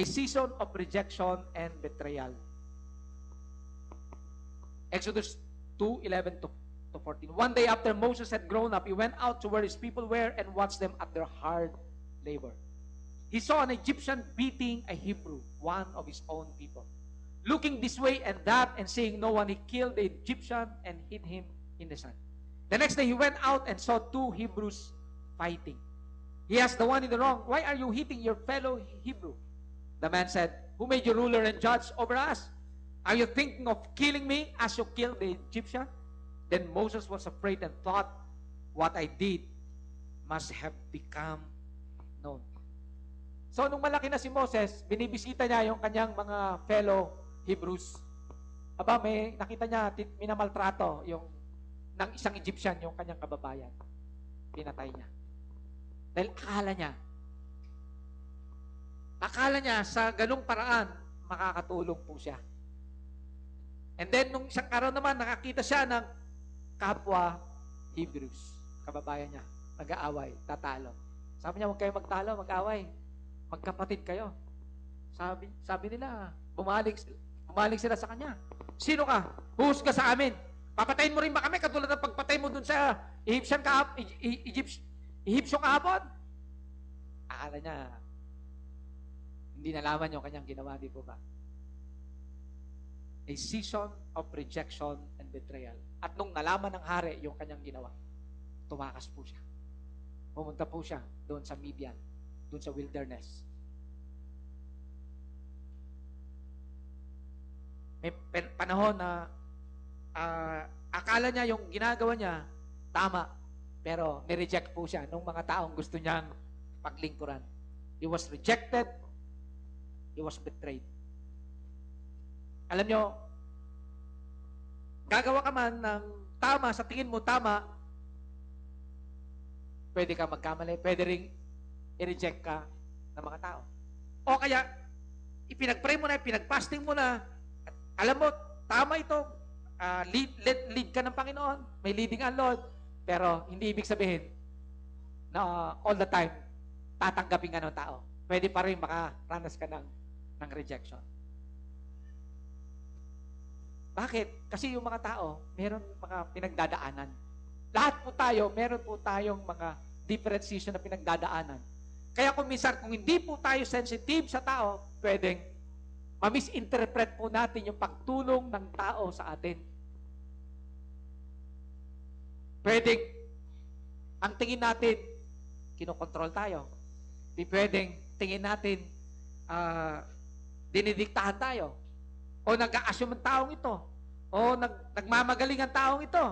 A season of rejection and betrayal. Exodus 2:11 to 14. One day after Moses had grown up, he went out to where his people were and watched them at their hard labor. He saw an Egyptian beating a Hebrew, one of his own people. Looking this way and that and seeing no one, he killed the Egyptian and hid him in the sand. The next day he went out and saw two Hebrews fighting. He asked the one in the wrong, "Why are you hitting your fellow Hebrew?" The man said, "Who made you ruler and judge over us? Are you thinking of killing me as you killed the Egyptian?" Then Moses was afraid and thought, "What I did must have become known." So, nung malaki na si Moses, binibisita niya yung kanyang mga fellow Hebrews. Aba, may nakita niya, minamaltrato yung ng isang Egyptian, yung kanyang kababayan. Pinatay niya. Dahil akala niya sa ganung paraan, makakatulong po siya. And then, nung isang araw naman, nakakita siya ng kapwa Hebrews. Kababayan niya, nag-aaway, tatalo. Sabi niya, huwag kayo magtalo, mag-away. Magkapatid kayo. Sabi nila, bumaling sila sa kanya. "Sino ka? Huhusga sa amin. Papatayin mo rin ba kami katulad ng pagpatay mo dun sa Egyptian kahapon?" Akala niya, hindi nalaman yung kanyang ginawa, di po ba? A season of rejection and betrayal. At nung nalaman ng hari yung kanyang ginawa, tumakas po siya. Pumunta po siya doon sa Midian, doon sa wilderness. May panahon na akala niya yung ginagawa niya tama, pero nireject po siya nung mga taong gusto niyang paglingkuran. He was rejected. He was betrayed. Alam nyo, gagawa ka man ng tama, sa tingin mo tama, pwede ka magkamali, pwede ring i-reject ka ng mga tao. O kaya, ipinag-pray mo na, ipinag-fasting mo na, at alam mo, tama ito, lead ka ng Panginoon, may leading ang Lord, pero hindi ibig sabihin na all the time, tatanggapin ka ng tao. Pwede pa rin makaranas ka ng rejection. Bakit? Kasi yung mga tao, meron mga pinagdadaanan. Lahat po tayo, meron po tayong mga different season na pinagdadaanan. Kaya kung minsan, kung hindi po tayo sensitive sa tao, pwedeng ma-misinterpret po natin yung pagtulong ng tao sa atin. Pwedeng, ang tingin natin, kinokontrol tayo. Di pwedeng, tingin natin, dinidiktahan tayo. O nag-a-assume ang taong ito. O nagmamagaling ang taong ito.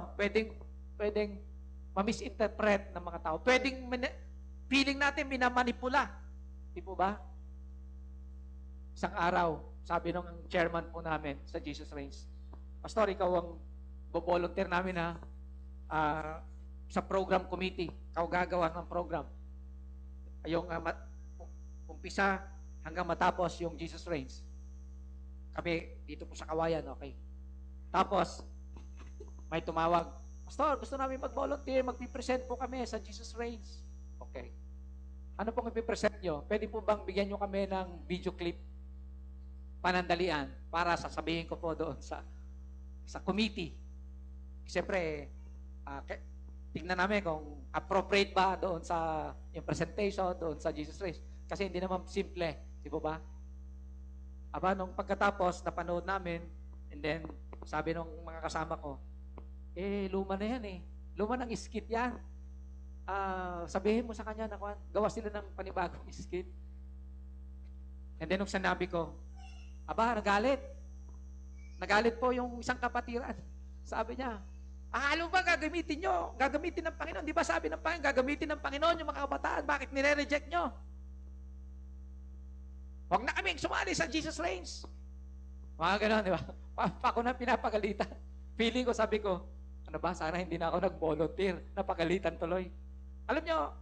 Pwedeng ma-misinterpret ng mga tao. Pwedeng feeling natin minamanipula. Di po ba? Isang araw, sabi ng chairman po namin sa Jesus Reigns, "Pastor, ikaw ang volunteer namin sa program committee. Ikaw gagawa ng program. Yung umpisa hanggang matapos yung Jesus Reigns. Kami dito po sa Kawayan, okay. Tapos, may tumawag, "Pastor, gusto namin mag-volunteer, magpipresent po kami sa Jesus Reigns." Okay. Ano pong ipipresent nyo? Pwede po bang bigyan nyo kami ng video clip, panandalian, para sasabihin ko po doon sa committee. Siyempre, tignan namin kung appropriate ba doon sa yung presentation, doon sa Jesus Reigns. Kasi hindi naman simple, di po ba? Aba, nung pagkatapos, napanood namin, and then, sabi nung mga kasama ko, luma na yan eh. Luma ng skit yan. Sabihin mo sa kanya na gawa sila ng panibagong skit. And then, nung sinabi ko, aba, nagalit. Nagalit po yung isang kapatiran. Sabi niya, ano ba gagamitin nyo? Gagamitin ng Panginoon. Di ba sabi ng Panginoon, gagamitin ng Panginoon yung mga kabataan. Bakit nire-reject nyo? Huwag na kaming sumali sa Jesus Reigns. Mga ganon, di ba? Ako na pinapagalitan. Feeling ko, sabi ko, ano ba, sana hindi na ako nag-volunteer. Napagalitan tuloy. Alam nyo,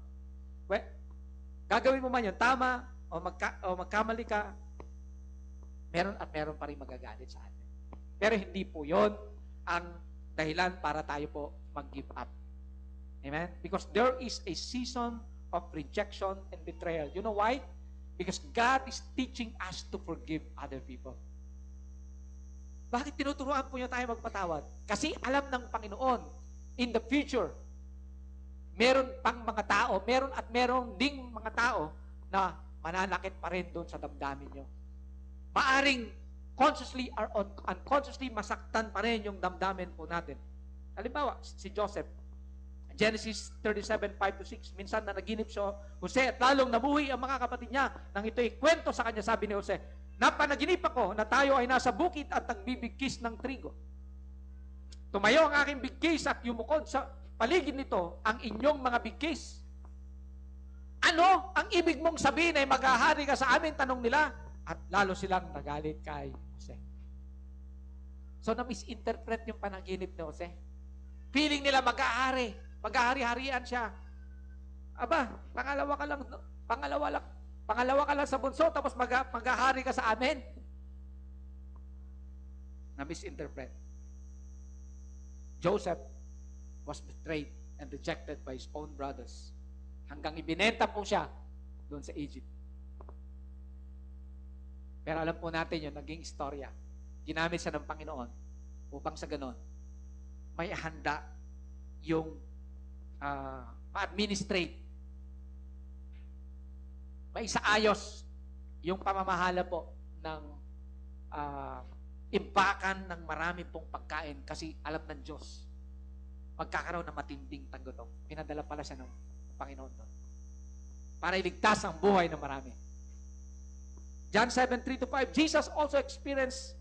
gagawin mo man yun, tama, o magkamali ka, meron at meron pa rin magagalit sa atin. Pero hindi po yun ang dahilan para tayo po mag-give up. Amen? Because there is a season of rejection and betrayal. You know why? Because God is teaching us to forgive other people. Bakit tinuturuan po niya tayo magpatawad? Kasi alam ng Panginoon, in the future, meron pang mga tao, meron ding mga tao na mananakit pa rin doon sa damdamin nyo. Maaring consciously or unconsciously masaktan pa rin yung damdamin po natin. Halimbawa, si Joseph, Genesis 37:5-6, minsan na naginip siya, Jose, at lalong nabuhi ang mga kapatid niya. Nang ito'y kwento sa kanya, sabi ni Jose, napanaginip ako na tayo ay nasa bukid at nagbibigkis ng trigo. Tumayo ang aking bigkis at yumukod sa paligid nito ang inyong mga bigkis. Ano ang ibig mong sabihin ay maghahari ka sa amin? Tanong nila. At lalo silang nagalit kay Jose. So, na-misinterpret yung panaginip ni Jose. Feeling nila mag-ahari. Mag-ahari-harian siya. Aba, pangalawa ka lang sa bunso, tapos mag-ahari ka sa amin. Na-misinterpret. Joseph was betrayed and rejected by his own brothers. Hanggang ibinenta po siya doon sa Egypt. Pero alam po natin yung naging istorya. Ginamit siya ng Panginoon upang sa ganon, may handa yung ma-administrate, may isaayos yung pamamahala po ng imbakan ng marami pong pagkain kasi alam ng Diyos magkakaroon ng matinding tagutong. Pinadala pala siya ng Panginoon doon para iligtas ang buhay ng marami. John 7:3-5, Jesus also experienced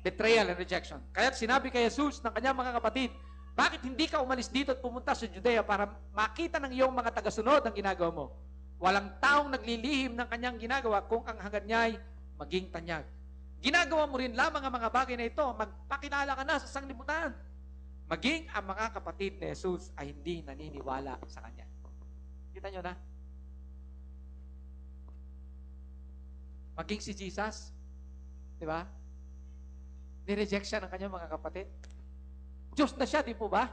betrayal and rejection. Kaya't sinabi kay Jesus ng kanyang mga kapatid, bakit hindi ka umalis dito at pumunta sa Judea para makita ng iyong mga tagasunod ang ginagawa mo? Walang taong naglilihim ng kanyang ginagawa kung ang hangad niya ay maging tanyag. Ginagawa mo rin lamang ang mga bagay na ito, magpakilala ka na sa sanglibutan. Maging ang mga kapatid ni Jesus ay hindi naniniwala sa kanya. Kita nyo na? Maging si Jesus, di ba? Nireject siya ng kanyang mga kapatid. Diyos na siya, di po ba?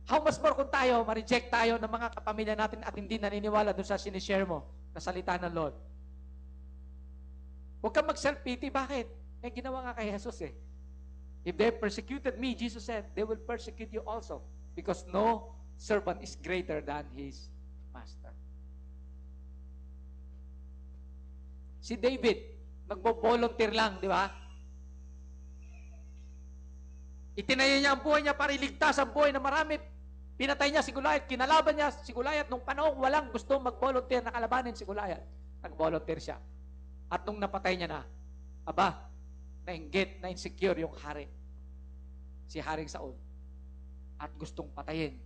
How much more kung tayo, ma-reject tayo ng mga kapamilya natin at hindi naniniwala doon sa sinishare mo na salita ng Lord. Huwag kang mag-self-pity. Bakit? Eh, ginawa nga kay Jesus eh. If they persecuted me, Jesus said, they will persecute you also because no servant is greater than his master. Si David, nagbo-volunteer lang, di ba? Itinayo niya ang buhay niya para iligtas ang buhay na marami. Pinatay niya si Goliath, kinalaban niya si Goliath. Nung panahon walang gusto mag-volunteer na kalabanin si Goliath, nag-volunteer siya. At nung napatay niya na, aba, na-inggit, na-insecure yung hari. Si Haring Saul. At gustong patayin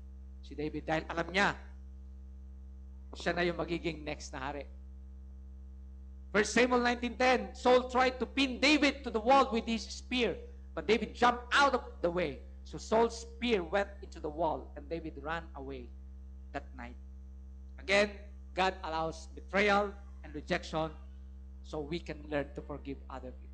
si David dahil alam niya, siya na yung magiging next na hari. 1 Samuel 19:10, Saul tried to pin David to the wall with his spear, but David jumped out of the way. So Saul's spear went into the wall, and David ran away that night. Again, God allows betrayal and rejection so we can learn to forgive other people.